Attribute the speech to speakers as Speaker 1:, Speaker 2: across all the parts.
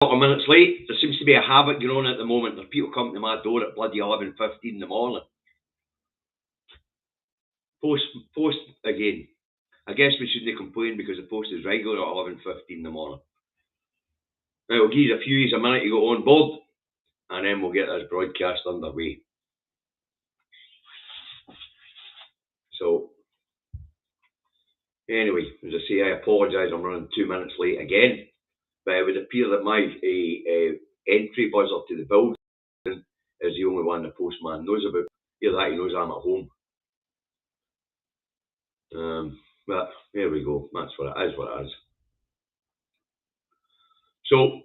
Speaker 1: couple of minutes late. There seems to be a habit going on at the moment. There's people coming to my door at bloody 11:15 in the morning. Post again. I guess we shouldn't complain because the post is regular at 11:15 in the morning. Right, we'll give you a few years a minute to go on board, and then we'll get this broadcast underway. So, anyway, as I say, I apologise. I'm running 2 minutes late again, but it would appear that my entry buzzer to the building is the only one the postman knows about. Either that he knows I'm at home. But there we go. That's what it is. What it is. So,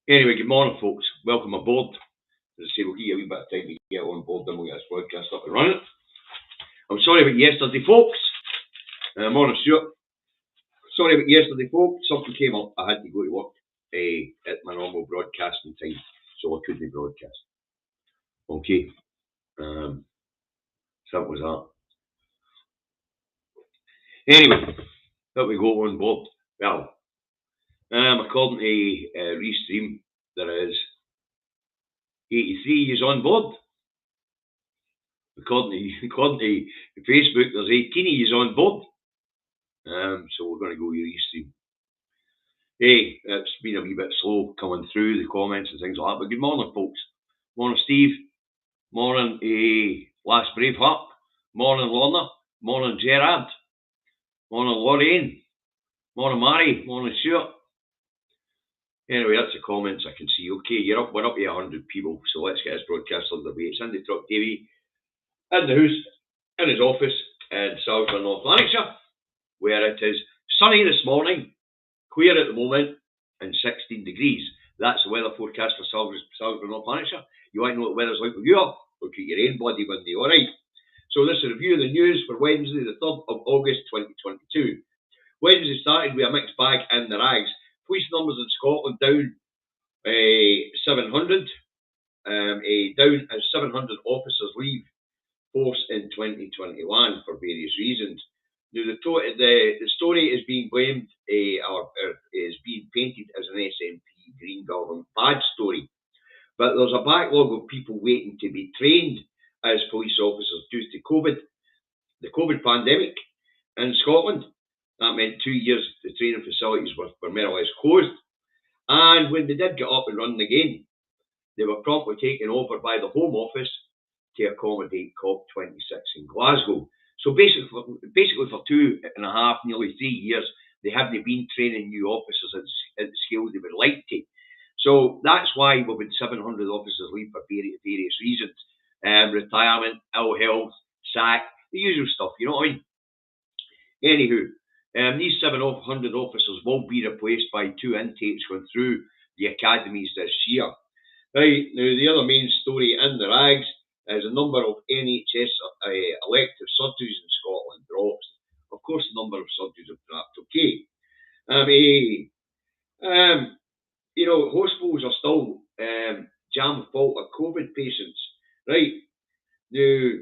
Speaker 1: anyway, good morning, folks. Welcome aboard. As I say, we'll give you a wee bit of time to get on board, then we'll get this broadcast up and running. I'm sorry about yesterday, folks. Morning, Stuart. Sorry about yesterday, folks. Something came up. I had to go to work at my normal broadcasting time, so I couldn't broadcast. Okay. So that was that. Anyway, how we go on board? Well, according to Restream, there is 83 years on board. According to Facebook, there's 18 years on board. So we're going to go with Restream. Hey, it's been a wee bit slow coming through the comments and things like that. But good morning, folks. Morning, Steve. Morning, Last Braveheart. Morning, Lorna. Morning, Gerard. Morning, Lorraine. Morning, Mary. Morning, Stuart. Anyway, that's the comments I can see. Okay, we're up to 100 people, so let's get this broadcast underway. It's Andy Truck TV in the house, in his office in Salisbury, North Lanarkshire, where it is sunny this morning, clear at the moment, and 16 degrees. That's the weather forecast for Salisbury, North Lanarkshire. You want to know what the weather's like with you? Look at your own bloody window, alright? So this is a review of the news for Wednesday, the 3rd of August 2022. Wednesday started with a mixed bag in the rags. Police numbers in Scotland down 700. Down as 700 officers leave force in 2021 for various reasons. Now the story is being blamed or is being painted as an SNP Green Government bad story. But there's a backlog of people waiting to be trained as police officers due to the COVID pandemic in Scotland. That meant 2 years the training facilities were more or less closed. And when they did get up and running again, they were promptly taken over by the Home Office to accommodate COP26 in Glasgow. So basically for 2.5, nearly 3 years, they haven't been training new officers at the scale they would like to. So that's why we've had 700 officers leave for various reasons. Retirement, ill health, sack, the usual stuff, you know what I mean? Anywho, these 700 officers will be replaced by 2 intakes going through the academies this year. Right, now the other main story in the rags is a number of NHS elective surgeries in Scotland drops. Of course, the number of surgeries have dropped. Okay. Hospitals are still jam full of COVID patients. Right. Now,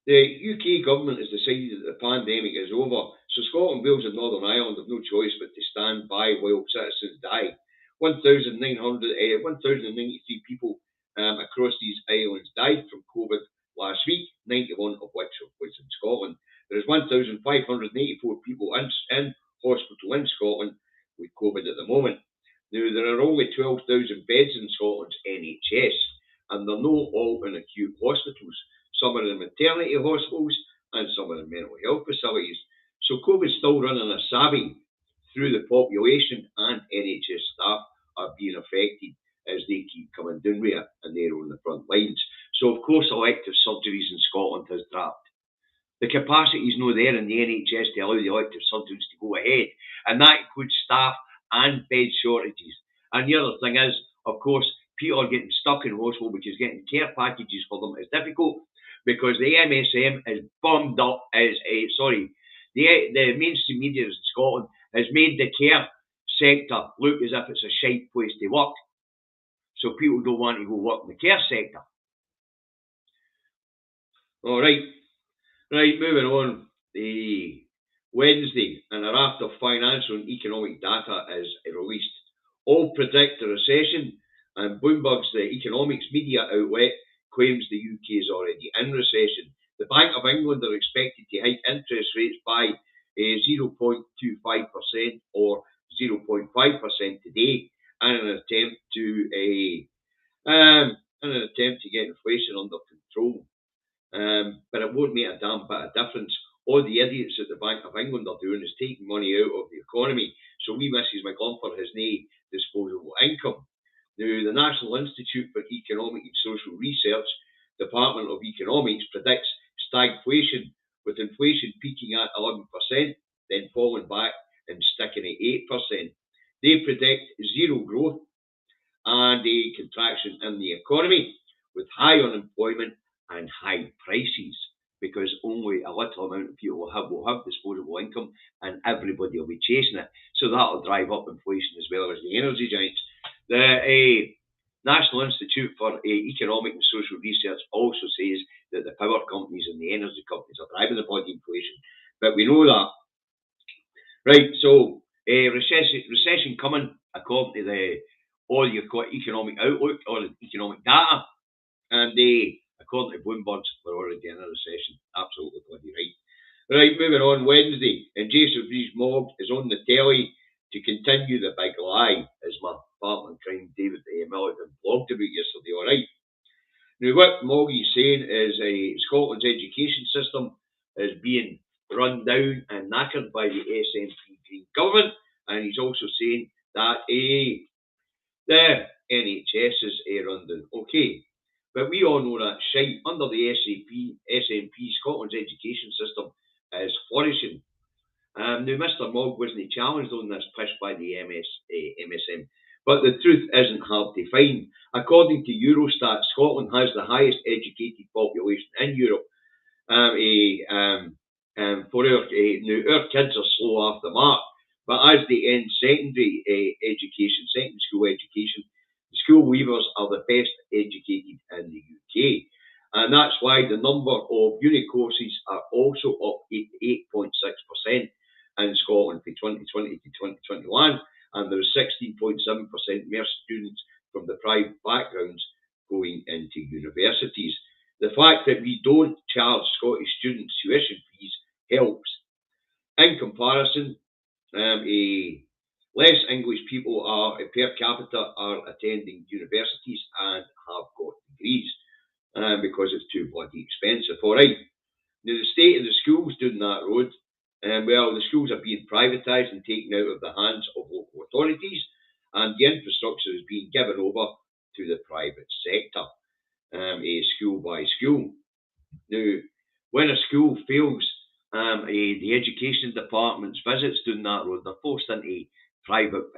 Speaker 1: the UK government has decided that the pandemic is over, so Scotland, Wales and Northern Ireland have no choice but to stand by while citizens die. 1,093 people across these islands died from COVID last week, 91 of which was in Scotland. There is 1,584 people in hospital in Scotland with COVID at the moment. Now, there are only 12,000 beds in Scotland's NHS, and they're not all in acute hospitals. Some are in maternity hospitals and some are in mental health facilities. So COVID's still running a savvy through the population, and NHS staff are being affected as they keep coming down with it and they're on the front lines. So of course elective surgeries in Scotland has dropped. The capacity is not there in the NHS to allow the elective surgeries to go ahead, and that includes staff and bed shortages. And the other thing is, of course, people are getting stuck in hospital because getting care packages for them is difficult because the MSM is bummed up the mainstream media in Scotland has made the care sector look as if it's a shite place to work. So people don't want to go work in the care sector. All right. Right, moving on. Wednesday, and a raft of financial and economic data is released. All predict a recession, and Bloomberg's the economics media outlet claims the UK is already in recession. The Bank of England are expected to hike interest rates by 0.25% or 0.5% today, in an attempt to get inflation under control. But it won't make a damn bit of difference. All the idiots at the Bank of England are doing is taking money out of the economy. So wee Mrs. McGlumper has no disposable income. Now, the National Institute for Economic and Social Research, Department of Economics, predicts stagflation, with inflation peaking at 11%, then falling back and sticking at 8%. They predict zero growth and a contraction in the economy, with high unemployment and high prices, because only a little amount of people will have disposable income, and everybody will be chasing it. So that'll drive up inflation as well as the energy giants. The National Institute for Economic and Social Research also says that the power companies and the energy companies are driving the bloody inflation. But we know that. Right, so recession coming, according to all your economic outlook or economic data, and according to Bloomberg, we're already in a recession. Absolutely bloody right. Right, moving on. Wednesday, and Jason Rees-Mogg is on the telly to continue the big lie, as my partner in crime David Milligan blogged about yesterday. All right. Now, what Moggy's saying is Scotland's education system is being run down and knackered by the SNP Green government, and he's also saying that the NHS is run down. Okay, but we all know that shite. Under the SNP, Scotland's education system is flourishing. Now, Mr. Mogg wasn't challenged on this push by the MSM, but the truth isn't hard to find. According to Eurostat, Scotland has the highest educated population in Europe. Our kids are slow off the mark, but as they end secondary school education, the school leavers are the best educated in the UK. And that's why the number of uni courses are also up 8.6% in Scotland from 2020 to 2021, and there is 16.7% more students from the private backgrounds going into universities. The fact that we don't charge Scottish students tuition fees helps. In comparison, less English people per capita are attending universities and have got degrees because it's too bloody expensive. All right. Now, the state of the schools down that road, well, the schools are being privatised and taken out of the hands of local authorities, and the infrastructure is being given over to the private sector, school by school. Now, when a school fails, the education department's visits down that road, they're forced into private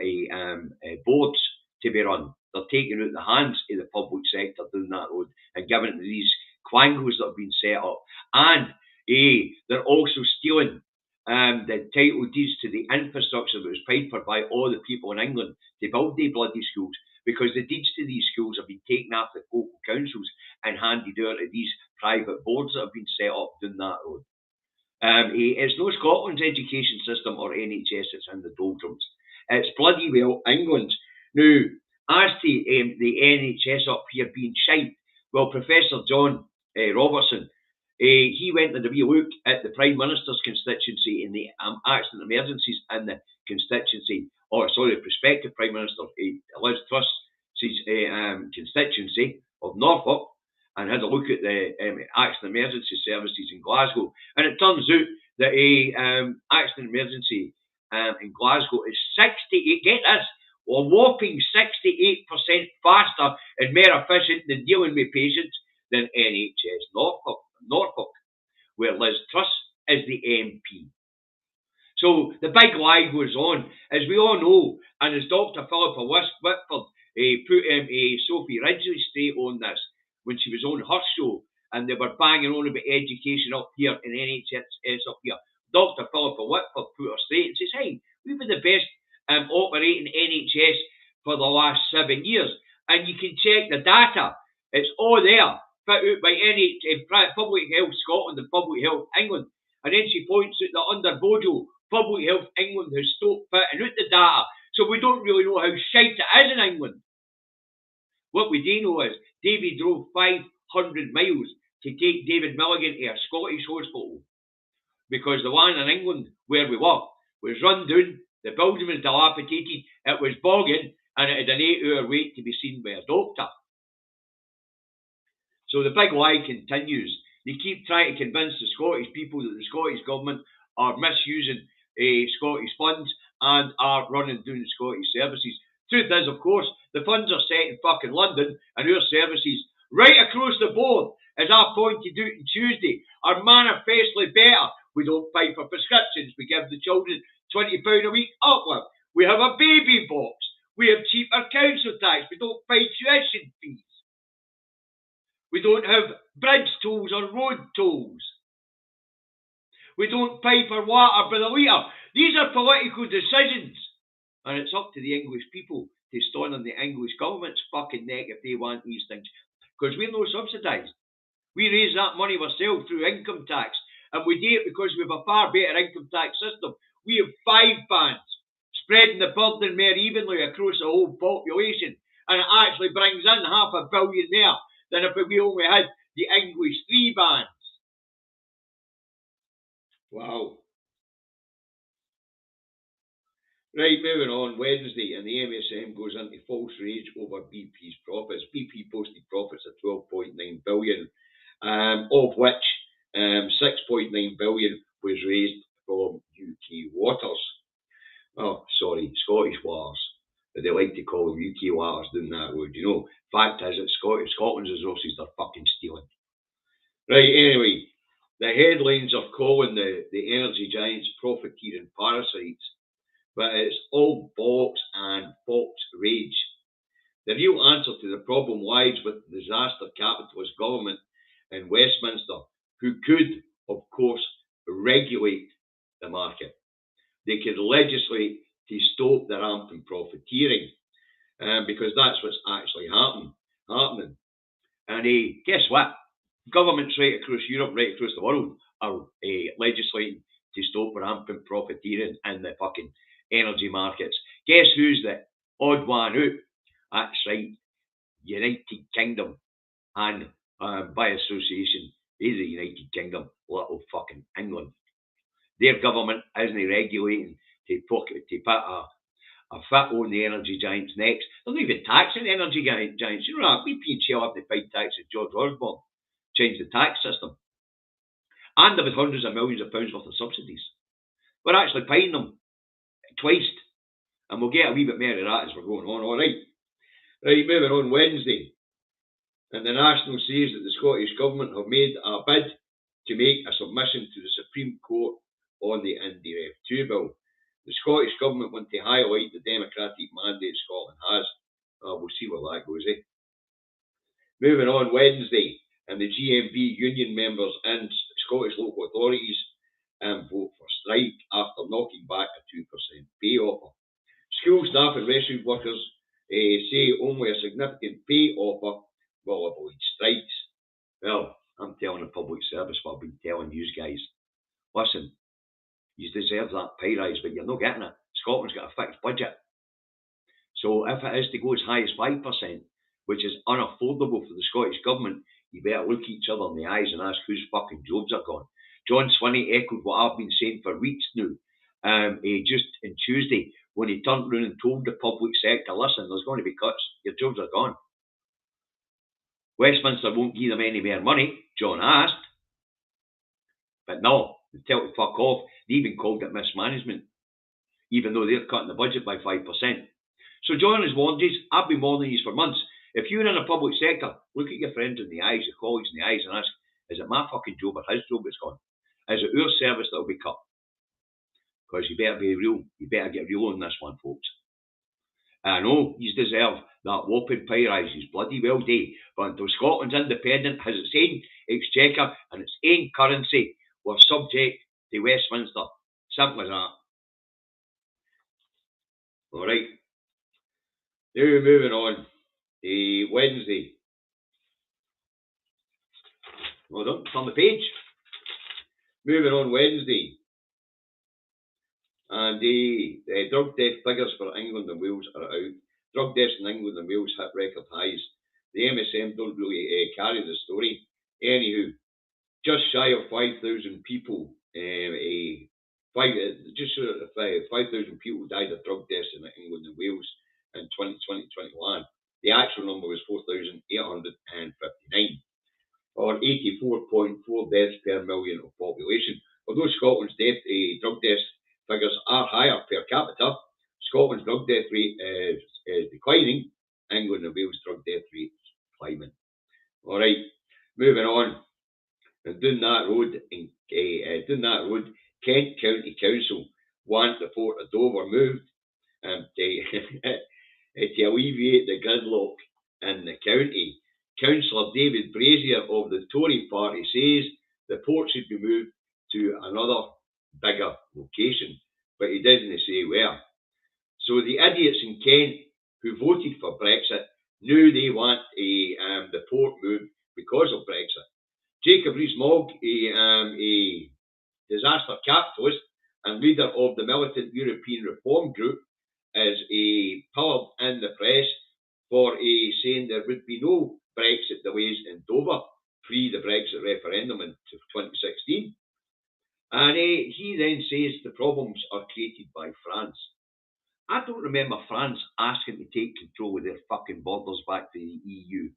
Speaker 1: boards to be run. They're taking out the hands of the public sector down that road and giving it to these quangos that have been set up. And they're also stealing the title deeds to the infrastructure that was paid for by all the people in England to build the bloody schools, because the deeds to these schools have been taken off the local councils and handed out to these private boards that have been set up down that road. It's no Scotland's education system or NHS that's in the doldrums. It's bloody well England's. Now, as to the NHS up here being shite, well, Professor John Robertson, he went and had a wee look at the Prime Minister's constituency in the accident emergencies in the prospective Prime Minister Liz Truss's constituency of Norfolk, and had a look at the accident emergency services in Glasgow. And it turns out that accident emergency in Glasgow is 68, get this, a whopping 68% faster and more efficient in dealing with patients than NHS Norfolk, where Liz Truss is the MP. So the big lie goes on, as we all know, and as Dr. Philippa Whitford put Sophie Ridgely straight on this when she was on her show, and they were banging on about education up here in NHS up here. Dr. Philippa Whitford put her straight and says, hey, we've been the best operating NHS for the last 7 years. And you can check the data. It's all there, put out by Public Health Scotland and Public Health England. And then she points out that under Bojo, Public Health England has stopped putting out the data, so we don't really know how shite it is in England. What we do know is Davy drove 500 miles to take David Milligan to a Scottish hospital because the one in England where we were was run down, the building was dilapidated, it was bogging, and it had an 8-hour wait to be seen by a doctor. So the big lie continues. They keep trying to convince the Scottish people that the Scottish government are misusing Scottish funds and are running down Scottish services. Truth is, of course, the funds are set in fucking London, and our services right across the board, as I pointed out on Tuesday, are manifestly better. We don't pay for prescriptions. We give the children £20 a week uplift. We have a baby box. We have cheaper council tax. We don't pay tuition fees. We don't have bridge tolls or road tolls. We don't pay for water by the litre. These are political decisions. And it's up to the English people to stand on the English government's fucking neck if they want these things. Because we're not subsidised. We raise that money ourselves through income tax. And we do it because we have a far better income tax system. We have 5 bands, spreading the burden more evenly across the whole population. And it actually brings in £500 million more than if we only had the English 3 bands. Wow. Right, moving on. Wednesday, and the MSM goes into false rage over BP's profits. BP posted profits of 12.9 billion, of which 6.9 billion was raised from UK waters. Oh, sorry, Scottish waters. But they like to call them UK waters down that road, you know. Fact is, it's Scotland's resources they're fucking stealing. Right, anyway, the headlines are calling the energy giants profiteering parasites. But it's all bollocks and fox rage. The real answer to the problem lies with the disaster capitalist government in Westminster, who could, of course, regulate the market. They could legislate to stop the rampant profiteering, because that's what's actually happening. And guess what? Governments right across Europe, right across the world, are legislating to stop rampant profiteering in the fucking energy markets. Guess who's the odd one out? That's right, United Kingdom. And by association, is the United Kingdom, little fucking England. Their government isn't regulating to put a foot on the energy giants' necks. They're not even taxing the energy giants. You know that BP and Shell have to pay taxes. George Osborne changed the tax system. And there was hundreds of millions of pounds worth of subsidies. We're actually paying them twice. And we'll get a wee bit more of that as we're going on. All right. Right, moving on. Wednesday. And the National says that the Scottish Government have made a bid to make a submission to the Supreme Court on the Indiref 2 bill. The Scottish Government want to highlight the democratic mandate Scotland has. We'll see where that goes, eh? Moving on. Wednesday. And the GMB union members and Scottish local authorities vote for strike after knocking back a 2% pay offer. School staff and restaurant workers say only a significant pay offer will avoid strikes. Well, I'm telling the public service what I've been telling you guys. Listen, you deserve that pay rise, but you're not getting it. Scotland's got a fixed budget. So if it is to go as high as 5%, which is unaffordable for the Scottish Government, you better look each other in the eyes and ask whose fucking jobs are gone. John Swinney echoed what I've been saying for weeks now. Just on Tuesday, when he turned around and told the public sector, listen, there's going to be cuts, your jobs are gone. Westminster won't give them any more money, John asked. But no, they tell to fuck off. They even called it mismanagement, even though they're cutting the budget by 5%. So John has warned us, I've been warning you for months. If you're in a public sector, look at your friends in the eyes, your colleagues in the eyes, and ask, is it my fucking job or his job that's gone? Is it our service that will be cut? Because you better be real. You better get real on this one, folks. I know you deserve that whopping pay rise. He's bloody well day. But until Scotland's independent, has its own exchequer and its own currency, we're subject to Westminster. Simple as that. All right. Now moving on. Wednesday. Hold on, turn the page. Moving on Wednesday. And the drug death figures for England and Wales are out. Drug deaths in England and Wales hit record highs. The MSM don't really carry the story. Anywho, just shy of 5,000 people, just sort of 5,000 people died of drug deaths in England and Wales in 2020-21. The actual number was 4,859, or 84.4 deaths per million of population. Although Scotland's drug deaths figures are higher per capita, Scotland's drug death rate is declining. England and Wales drug death rate is climbing. All right, moving on. And down that road, Kent County Council want the Port of Dover moved to alleviate the gridlock in the county. Councillor David Brazier of the Tory party says the port should be moved to another bigger location, but he didn't say where. So the idiots in Kent who voted for Brexit knew they want the port moved because of Brexit. Jacob Rees-Mogg, a disaster capitalist and leader of the militant European Reform Group, is pillared in the press for saying there would be no Brexit delays in Dover pre the Brexit referendum in 2016. And he then says the problems are created by France. I don't remember France asking to take control of their fucking borders back to the EU.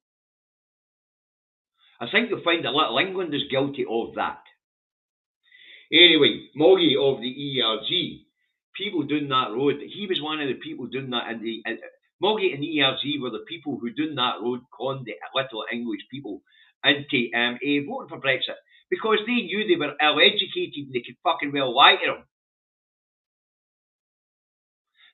Speaker 1: I think you'll find that little England is guilty of that. Anyway, Moggy of the ERG, people doing that road, he was one of the people doing that. Moggy and the ERG were the people who doing that road conned the little English people into voting for Brexit because they knew they were ill-educated and they could fucking well lie to them.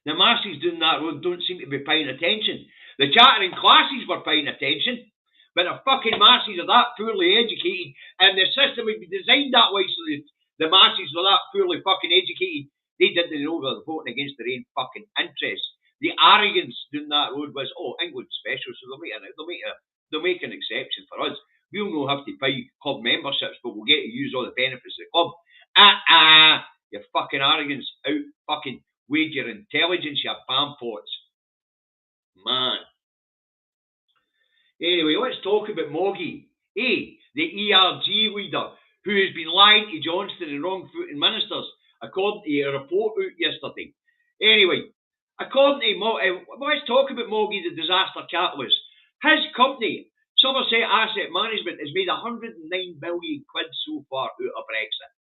Speaker 1: The masses doing that road don't seem to be paying attention. The chattering classes were paying attention. But the fucking masses are that poorly educated, and the system would be designed that way so that the masses were that poorly fucking educated. They didn't know they were voting against their own fucking interests. The arrogance doing that road was, oh, England's special, so they'll make an exception for us. We'll not have to pay club memberships, but we'll get to use all the benefits of the club. Your fucking arrogance out fucking weighed your intelligence, you bampots. Man. Anyway, let's talk about Moggy, the ERG leader who has been lying to Johnston and wrong-footing ministers, according to a report out yesterday. Anyway, according to let's talk about Moggy, the disaster capitalist. His company, Somerset Asset Management, has made 109 million quid so far out of Brexit.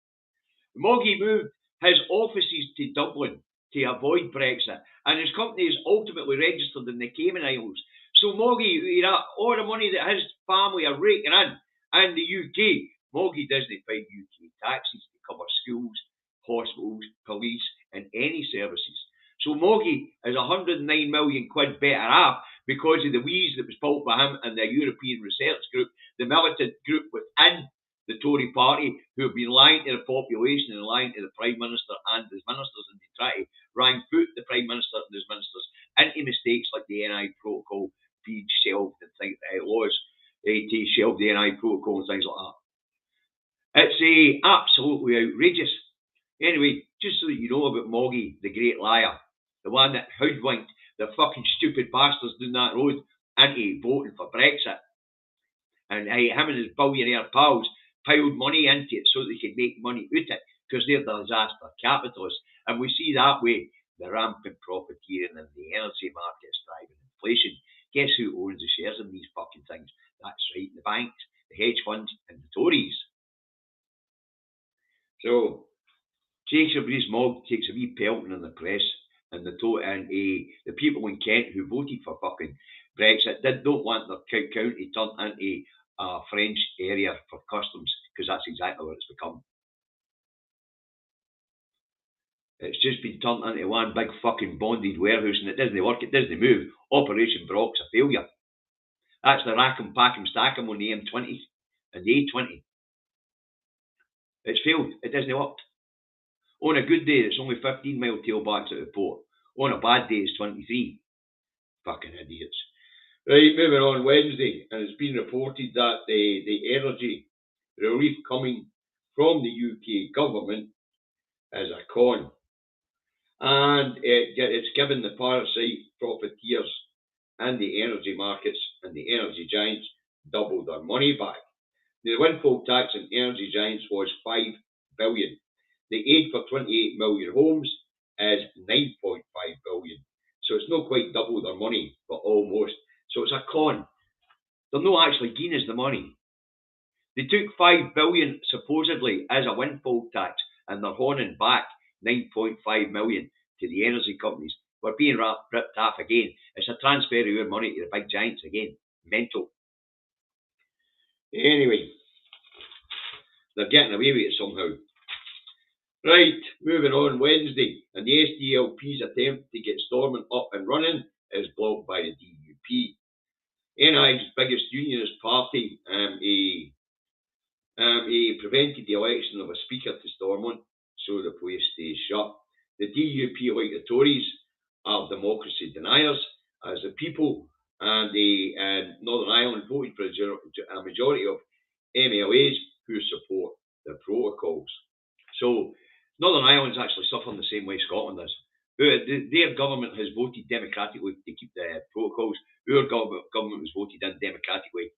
Speaker 1: Moggy moved his offices to Dublin to avoid Brexit, and his company is ultimately registered in the Cayman Islands. So Moggy, all the money that his family are raking in the UK, Moggy doesn't pay UK taxes to cover schools, hospitals, police, and any services. So Moggy is 109 million quid better off because of the wheeze that was pulled by him and the European Research Group, the militant group within the Tory party, who have been lying to the population and lying to the Prime Minister and his ministers, and they try to foot the Prime Minister and his ministers into mistakes like the NI protocol being shelved and things, laws to shelve the NI protocol and things like that. It's absolutely outrageous. Anyway, just so that you know about Moggy, the great liar, the one that hoodwinked the fucking stupid bastards doing that road into voting for Brexit. And him and his billionaire pals piled money into it so they could make money out of it because they're disaster capitalists. And we see that way the rampant profiteering and the energy markets driving inflation. Guess who owns the shares in these fucking things? That's right, the banks, the hedge funds, and the Tories. So, Jacob Rees-Mogg takes a wee pelting in the press, and the people in Kent who voted for fucking Brexit don't want their county turned into a French area for customs, because that's exactly what it's become. It's just been turned into one big fucking bonded warehouse, and it doesn't work, it doesn't move. Operation Brock's a failure. That's the rack 'em, pack 'em, stack 'em on the M20 and the A20. It's failed. It doesn't work. On a good day, it's only 15 mile tailbacks out of the port. On a bad day, it's 23. Fucking idiots. Right, moving on Wednesday, and it's been reported that the energy relief coming from the UK government is a con, and it's given the parasite profiteers and the energy markets and the energy giants double their money back. The windfall tax on energy giants was 5 billion. The aid for 28 million homes is 9.5 billion. So it's not quite double their money, but almost. So it's a con. They're not actually giving us the money. They took 5 billion supposedly as a windfall tax, and they're honing back 9.5 million to the energy companies. We're being ripped off again. It's a transfer of your money to the big giants again. Mental. Anyway, they're getting away with it somehow. Right, moving on. Wednesday, and the SDLP's attempt to get Stormont up and running is blocked by the DUP. NI's biggest unionist party prevented the election of a speaker to Stormont, so the place stays shut. The DUP, like the Tories, are democracy deniers, as the people and the Northern Ireland voted for a majority of MLAs who support the protocols. So Northern Ireland's actually suffering the same way Scotland is. Their government has voted democratically to keep the protocols. Our government was voted in democratically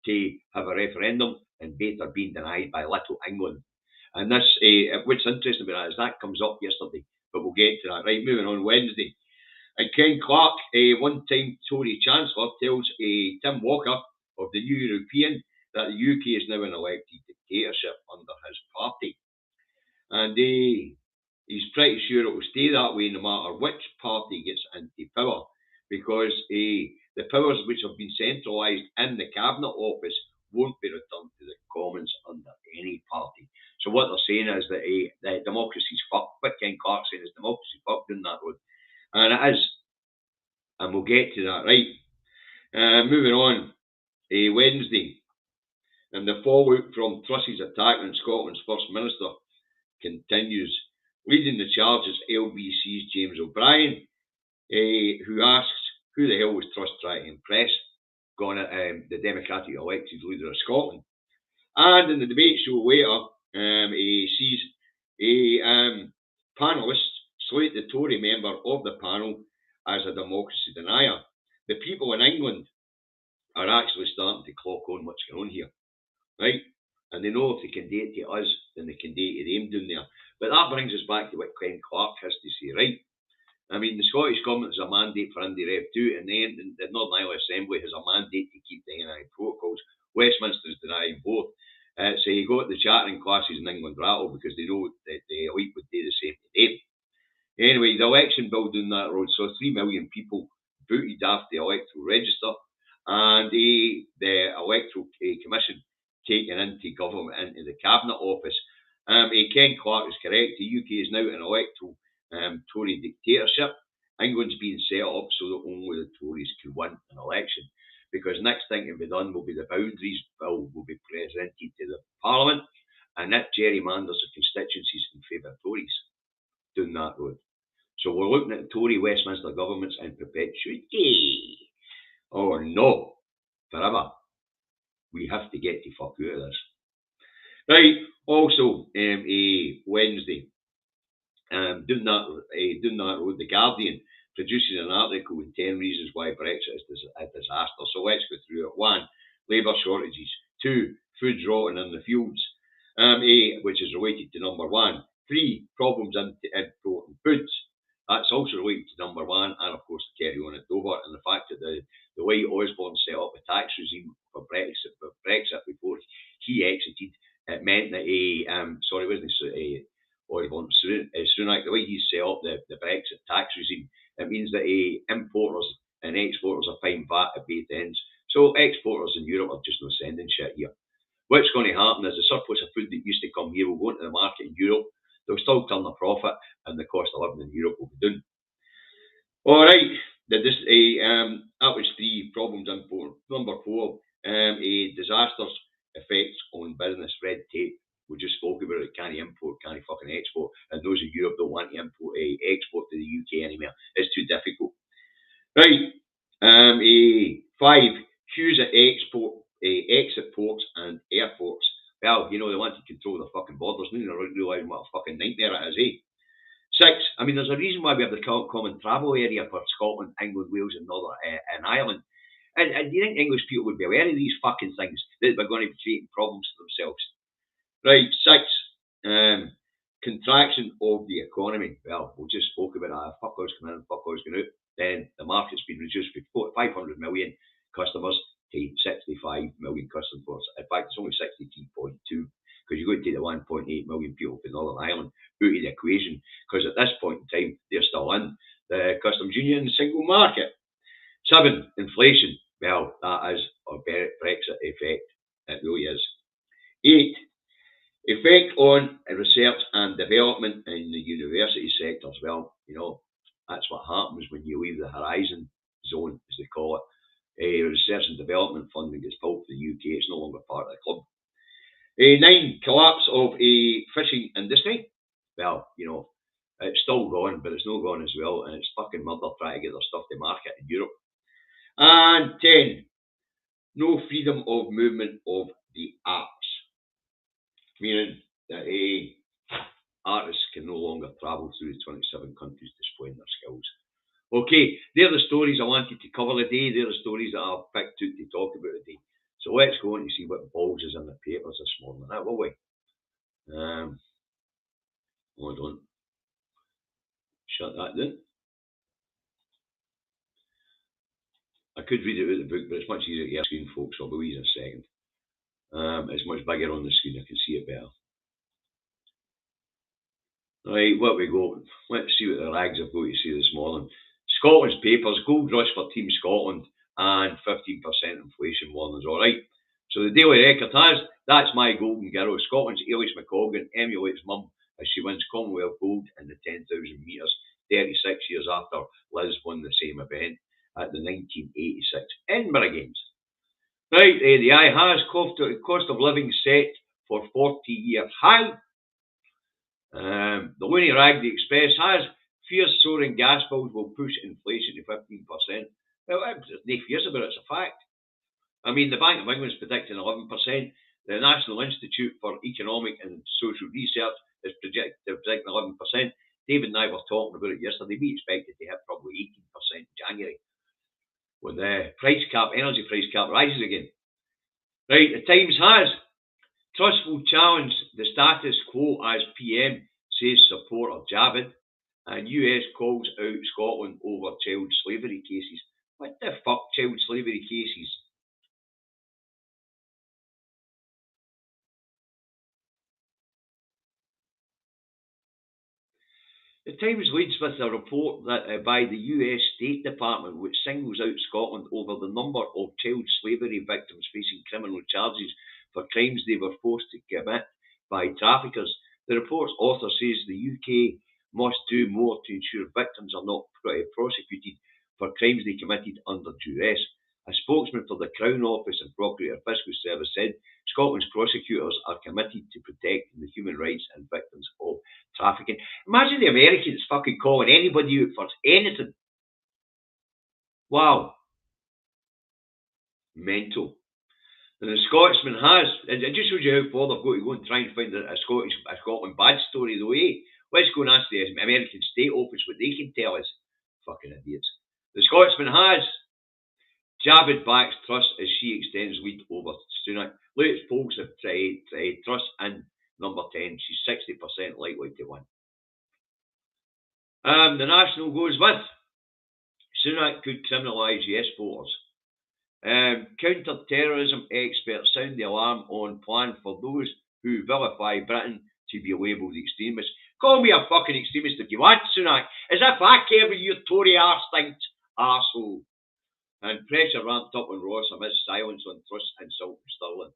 Speaker 1: to have a referendum, and both are being denied by Little England. And this, what's interesting about that is that comes up yesterday, but we'll get to that. Right, moving on. Wednesday. And Ken Clark, a one-time Tory Chancellor, tells Tim Walker of the New European that the UK is now an elected dictatorship under his party. And he's pretty sure it will stay that way no matter which party gets into power, because the powers which have been centralised in the Cabinet Office won't be returned to the Commons under any party. So what they're saying is that the democracy's fucked. What Ken Clark's saying is democracy fucked down that road. And it is. And we'll get to that, right? Moving on. Wednesday. And the fallout from Truss's attack on Scotland's First Minister continues. Leading the charge is LBC's James O'Brien, who asks, who the hell was Truss trying to impress? Gone at the democratically elected leader of Scotland. And in the debate show later, he sees a panelist slate the Tory member of the panel as a democracy denier. The people in England are actually starting to clock on what's going on here, right? And they know if they can do it to us, then they can do it to them down there. But that brings us back to what Ken Clark has to say, right? I mean, the Scottish Government has a mandate for Indie Rev 2, and then the Northern Ireland Assembly has a mandate to keep the NI protocols. Westminster is denying both. So you got the chartering classes in England rattle because they know that the elite would do the same to them. Anyway, the election bill down that road saw 3 million people booted off the electoral register, and the electoral commission taken into government, into the Cabinet Office. Ken Clark is correct. The UK is now an electoral Tory dictatorship. England's being set up so that only the Tories can win an election. Because next thing to be done will be the boundaries bill will be presented to the Parliament, and that gerrymanders the constituencies in favour of Tories down that road. So we're looking at the Tory Westminster governments in perpetuity. Or no, forever. We have to get the fuck out of this. Right, also, Wednesday, down that road, The Guardian produces an article with 10 reasons why Brexit is a disaster. So let's go through it. 1, labour shortages. 2, food's rotting in the fields, which is related to number 1. 3, problems importing foods. That's also related to number 1, and of course the carry on at Dover, and the fact that the way Osborne set up the tax regime for Brexit before he exited, it meant that Osborne Sunak, the way he set up the Brexit tax regime, it means that importers and exporters are paying VAT at both ends. So exporters in Europe are just not sending shit here. What's going to happen is the surplus of food that used to come here will go into the market in Europe. They'll still turn a profit, and the cost of living in Europe will be down. All right, that was 3 problems import. Number 4, disasters effects on business, red tape. We just spoke about it. Can't import, can't fucking export, and those in Europe don't want to export to the UK anymore. It's too difficult. Right. 5, queues at exit ports and airports Well, you know, they want to control the fucking borders, and they're realising what a fucking nightmare it is, eh? 6, I mean, there's a reason why we have the common travel area for Scotland, England, Wales, and Northern and Ireland. And do you think English people would be aware of these fucking things that they're going to be creating problems for themselves? Right, 6, contraction of the economy. Well, we just spoke about that. Fuck all's coming in, fuck all's going out. Then the market's been reduced from 500 million customers to 65 million customers. In fact, it's only 63.2 because you're going to take the 1.8 million people from Northern Ireland out of the equation because at this point in time, they're still in the customs union and single market. 7, inflation. Well, that is a Brexit effect. It really is. 8, effect on research and development in the university sectors. Well, you know, that's what happens when you leave the horizon zone, as they call it. Research and development funding is pulled for the UK. It's no longer part of the club. 9, collapse of a fishing industry. Well, you know, it's still gone, but it's not gone as well, and it's fucking murder trying to get their stuff to market in Europe. And 10, no freedom of movement of the arts, meaning that artists can no longer travel through the 27 countries displaying their skills. Okay, they're the stories I wanted to cover today. They're the stories that I've picked out to talk about today. So let's go on to see what balls is in the papers this morning. That will we? Hold on. Shut that down. I could read it out the book, but it's much easier to get a screen, folks. I'll be with you in a second. It's much bigger on the screen. I can see it better. Right, what we go. Let's see what the rags have got to say this morning. Scotland's papers, gold rush for Team Scotland and 15% inflation warnings. All right. So the Daily Record has, that's my golden girl. Scotland's Eilish McColgan emulates mum as she wins Commonwealth gold in the 10,000 metres, 36 years after Liz won the same event at the 1986 Edinburgh Games. Right, the eye has cost of living set for 40-year high. The Looney Rag, the Express has fears soaring gas bills will push inflation to 15%. Well, there's no fears about it, it's a fact. I mean, the Bank of England's predicting 11%. The National Institute for Economic and Social Research is predicting 11%. David and I were talking about it yesterday. We expected to hit probably 18% in January when the energy price cap rises again. Right, the Times has Truss will challenge the status quo as PM says supporter Javid, and US calls out Scotland over child slavery cases. What the fuck, child slavery cases? The Times leads with a report that by the US State Department, which singles out Scotland over the number of child slavery victims facing criminal charges for crimes they were forced to commit by traffickers. The report's author says the UK must do more to ensure victims are not prosecuted for crimes they committed under duress. A spokesman for the Crown Office and Procurator Fiscal Service said Scotland's prosecutors are committed to protecting the human rights and victims of trafficking. Imagine the Americans fucking calling anybody out for anything. Wow. Mental. And the Scotsman has, it just shows you how far they've got to go and try and find a Scotland bad story though, eh? Let's go and ask the American State Office what they can tell us. Fucking idiots. The Scotsman has Javid backs Truss as she extends lead over Sunak. Latest polls have Truss in number 10. She's 60% likely to win. The National goes with Sunak could criminalise yes voters. Counter-terrorism experts sound the alarm on plan for those who vilify Britain to be labelled extremists. Call me a fucking extremist if you want, Sunak. As if I care what your Tory arse thinks, arsehole. And pressure ramped up on Ross amidst silence on Truss and Sturgeon.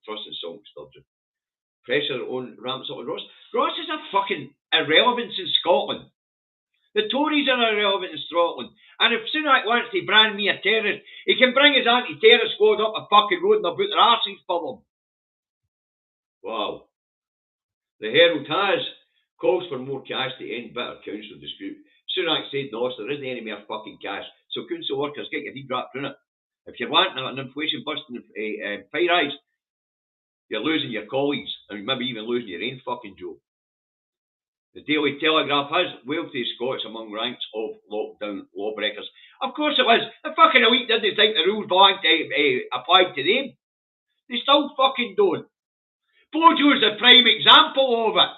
Speaker 1: Truss and Sturgeon. Pressure ramps up on Ross. Ross is a fucking irrelevance in Scotland. The Tories are irrelevant in Scotland. And if Sunak wants to brand me a terrorist, he can bring his anti-terror squad up the fucking road and they'll put their arses for them. Wow. The Herald has calls for more cash to end bitter council dispute. Sunak said no, there isn't any more fucking cash. So council workers, get your feet wrapped in it. If you're wanting an inflation busting pay rise, you're losing your colleagues and maybe even losing your own fucking job. The Daily Telegraph has wealthy Scots among ranks of lockdown lawbreakers. Of course it was. The fucking elite didn't think the rules applied to them. They still fucking don't. Bojo's the prime example of it.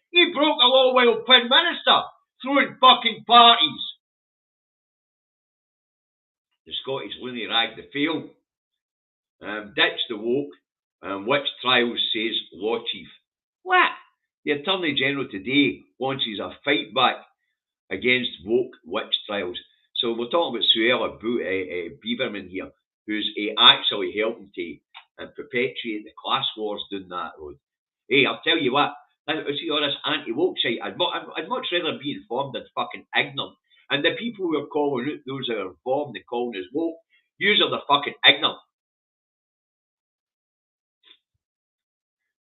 Speaker 1: He broke the law while Prime Minister, throwing fucking parties. The Scottish loony rag, the fail. Ditch the woke. Witch trials, says Law Chief. What? The Attorney General today launches a fight back against woke witch trials. So we're talking about Suella Beaverman here, who's actually helping to perpetuate the class wars down that road. Hey, I'll tell you what, see all this anti-woke shit, I'd much rather be informed than fucking ignorant. And the people who are calling out those who are informed and calling us woke, yous are the fucking ignorant.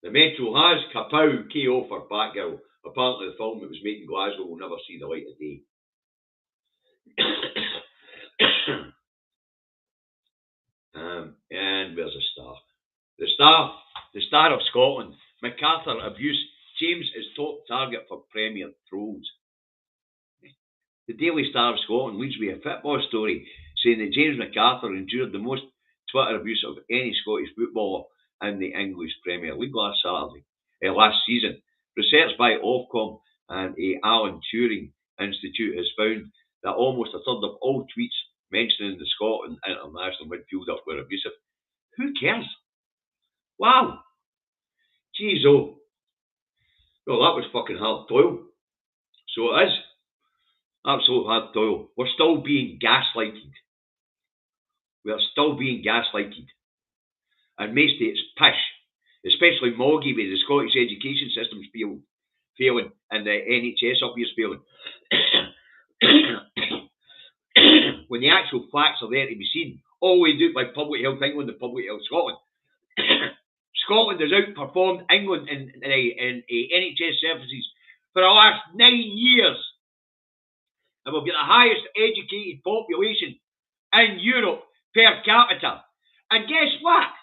Speaker 1: The Metro has kapow KO for Batgirl. Apparently the film that was made in Glasgow will never see the light of day. And where's the Star? The Star of Scotland. MacArthur abuse. James is top target for Premier trolls. The Daily Star of Scotland leads with a football story saying that James MacArthur endured the most Twitter abuse of any Scottish footballer in the English Premier League last season. Research by Ofcom and Alan Turing Institute has found that almost a third of all tweets mentioning the Scotland international midfielder were abusive. Who cares? Wow. Jeez, oh. Well, that was fucking hard toil. So it is. Absolute hard toil. We're still being gaslighted. And mostly it's pish. Especially Moggy with the Scottish education system's failing and the NHS up here's failing. When the actual facts are there to be seen, all we do by Public Health England and Public Health Scotland. Scotland has outperformed England in NHS services for the last 9 years. And we've got the highest educated population in Europe per capita. And guess what?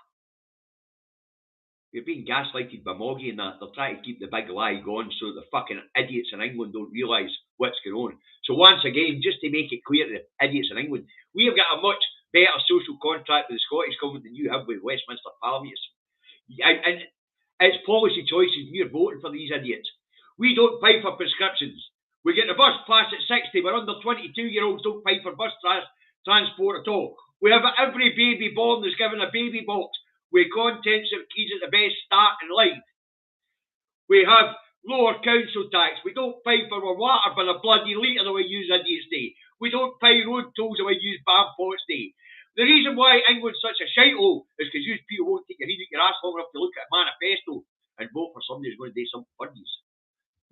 Speaker 1: We're being gaslighted by Moggy and that. They're trying to keep the big lie going so the fucking idiots in England don't realise what's going on. So once again, just to make it clear to the idiots in England, we have got a much better social contract with the Scottish Government than you have with Westminster Parliament. And it's policy choices, and you're voting for these idiots. We don't pay for prescriptions. We get the bus pass at 60, but under 22-year-olds don't pay for bus transport at all. We have every baby born that's given a baby box with contents that kids at the best start in life. We have lower council tax. We don't pay for our water by a bloody litre the way you idiots do. We don't pay road tolls the way you bampots do. The reason why England's such a shithole is because you people won't take your head out your ass long enough to look at a manifesto and vote for somebody who's going to do something for you.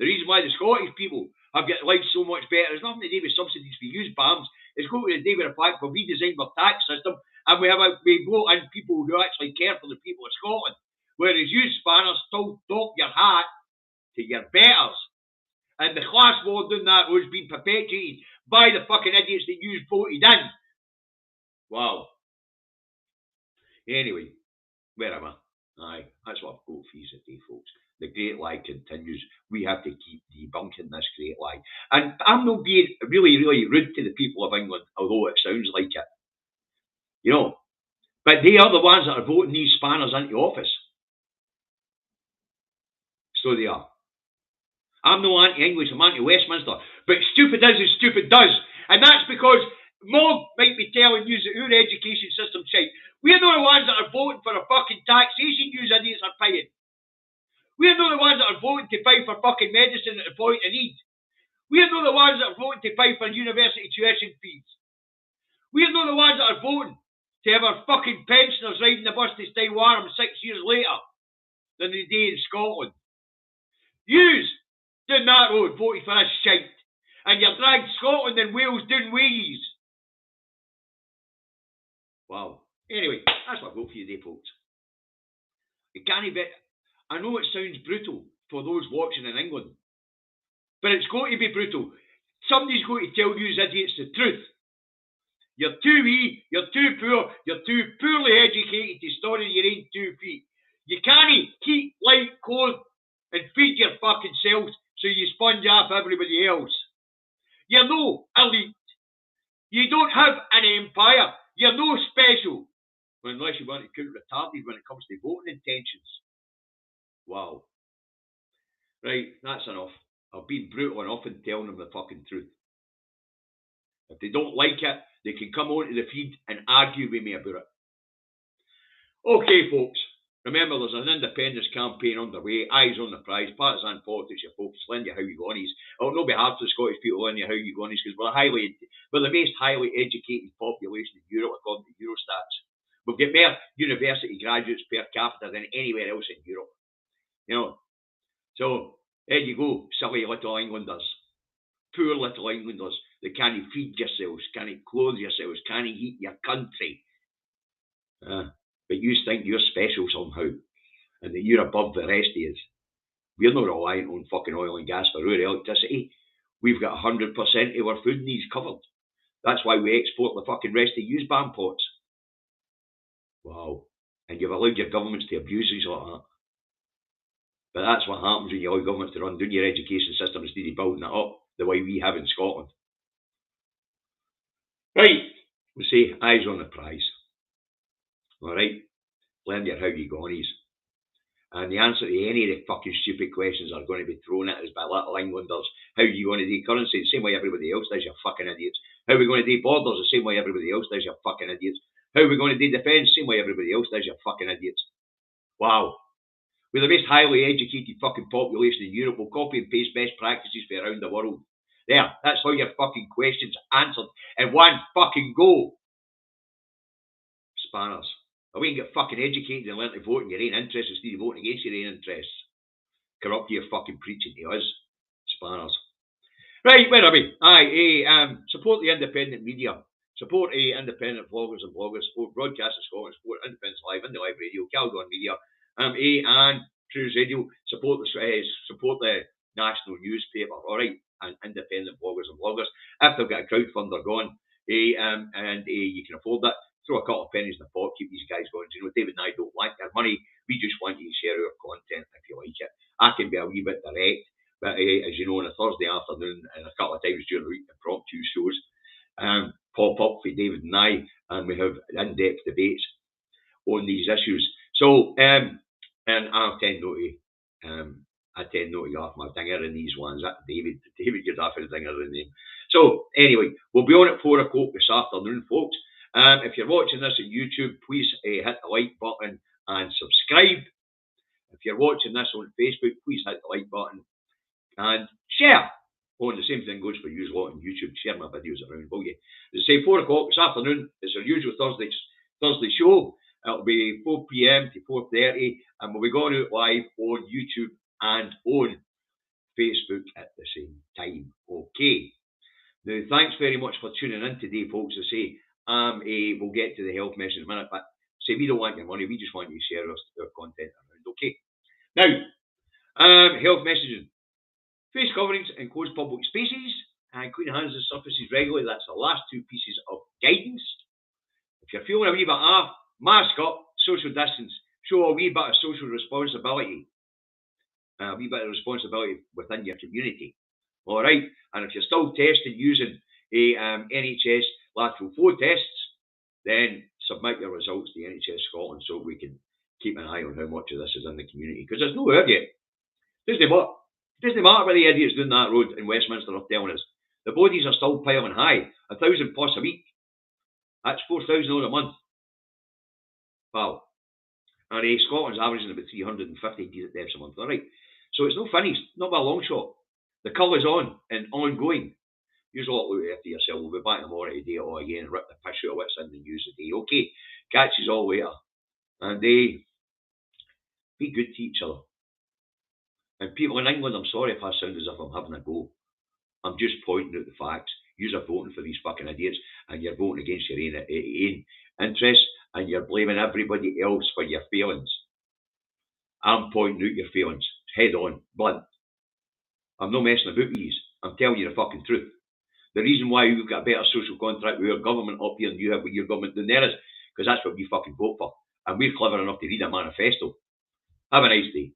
Speaker 1: The reason why the Scottish people have got life so much better is nothing to do with subsidies for used bombs. It's got to do with the fact we've redesigned our tax system and we vote in people who actually care for the people of Scotland. Whereas you spanners still dock your hat to your betters. And the class war doing that was being perpetuated by the fucking idiots that you voted in. Wow. Anyway, where am I? Aye, that's what I've got for you today, folks. The great lie continues. We have to keep debunking this great lie. And I'm not being really, really rude to the people of England, although it sounds like it. You know, but they are the ones that are voting these spanners into office. So they are. I'm no anti-English, I'm anti-Westminster. But stupid is as stupid does. And that's because Mog might be telling you that our education system's shite. We're not the ones that are voting for a fucking taxation you idiots are paying. We're not the ones that are voting to pay for fucking medicine at the point of need. We're not the ones that are voting to pay for university tuition fees. We're not the ones that are voting to have our fucking pensioners riding the bus to stay warm 6 years later than they do in Scotland. Yous down that road voted for this shite. And you're dragged Scotland and Wales down ways. Wow. Anyway, that's what I've got for you today, folks. It can't be. I know it sounds brutal for those watching in England, but it's got to be brutal. Somebody's got to tell you idiots the truth. You're too wee, you're too poor, you're too poorly educated to stand on your own 2 feet. You can't keep light, clothe, and feed your fucking selves so you sponge off everybody else. You're no elite. You don't have an empire. You're no special. Unless you want to count retarded when it comes to voting intentions. Wow. Right, that's enough. I've been brutal enough in telling them the fucking truth. If they don't like it, they can come onto the feed and argue with me about it. Okay, folks. Remember, there's an independence campaign underway. Eyes on the prize. Partisan politics, you folks. Lend you how you go on. It'll not be hard for the Scottish people lend you how you go on because we're the most highly educated population in Europe according to Eurostats. We've got more university graduates per capita than anywhere else in Europe. You know. So there you go, silly little Englanders. Poor little Englanders. They can't feed yourselves, can't clothe yourselves, can't heat your country. But you think you're special somehow, and that you're above the rest of us. We're not reliant on fucking oil and gas for our electricity. We've got 100% of our food needs covered. That's why we export the fucking rest of use band pots. Wow. And you've allowed your governments to abuse us like that. But that's what happens when you allow governments to run down your education system instead of building it up the way we have in Scotland. Right. We say eyes on the prize. Alright? Learn your how you gonies. And the answer to any of the fucking stupid questions are going to be thrown at us by little Englanders. How are you going to do currency? The same way everybody else does, you fucking idiots. How are we going to do borders? The same way everybody else does, you fucking idiots. How are we going to do defence? Same way everybody else does, you fucking idiots. Wow. We're the most highly educated fucking population in Europe. We'll copy and paste best practices from around the world. There, that's how your fucking questions answered in one fucking go. Spanners. We can get fucking educated and learn to vote in your own interests instead of voting against your own interests. Corrupt your fucking preaching to us. Spanners. Right, where are we? Support the independent media. Support independent vloggers and bloggers. Support Broadcasting Scotland. Support Independence Live, Indie Live Radio, Calgon Media, and Cruise Radio. Support the national newspaper, alright, and independent bloggers and bloggers. If they've got a crowdfunder going, and you can afford that, throw a couple of pennies in the pot, keep these guys going. You know, David and I don't like their money. We just want you to share our content if you like it. I can be a wee bit direct, but as you know, on a Thursday afternoon and a couple of times during the week, impromptu shows pop up for David and I, and we have in-depth debates on these issues. So, and I tend not to go off my dinger in these ones. David gets off his dinger in them. So, anyway, we'll be on at 4 o'clock this afternoon, folks. If you're watching this on YouTube, please hit the like button and subscribe. If you're watching this on Facebook, please hit the like button and share. Oh, and the same thing goes for you lot on YouTube. Share my videos around, will you? As I say, 4 o'clock this afternoon, it's our usual Thursday show. It'll be 4 p.m. to 4:30, and we'll be going out live on YouTube and on Facebook at the same time. Okay. Now, thanks very much for tuning in today, folks. I say, we'll get to the health message in a minute, but say we don't want your money, we just want you to share our content around. Okay. Now, health messaging. Face coverings in closed public spaces and clean hands and surfaces regularly. That's the last two pieces of guidance. If you're feeling a wee bit off, mask up, social distance, show a wee bit of social responsibility. A wee bit of responsibility within your community. All right. And if you're still testing using a NHS lateral flow tests, then submit your results to NHS Scotland so we can keep an eye on how much of this is in the community. Because there's no urgent. Doesn't matter what the idiots doing that road in Westminster are telling us. The bodies are still piling high. 1,000 plus a week. That's 4,000 on a month. Wow. And Scotland's averaging about 350 deaths a month. All right. So it's not finished. Not by a long shot. The colour's on and ongoing. Use a lot look after yourself. We'll be back tomorrow to do it all again and rip the piss out of what's in the news today. Okay. Catch us all later. And be good to each other. And people in England, I'm sorry if I sound as if I'm having a go. I'm just pointing out the facts. You're voting for these fucking idiots and you're voting against your own interests and you're blaming everybody else for your failings. I'm pointing out your failings. Head on. Blunt. I'm not messing about with these. I'm telling you the fucking truth. The reason why we've got a better social contract with our government up here than you have with your government down there is because that's what we fucking vote for. And we're clever enough to read a manifesto. Have a nice day.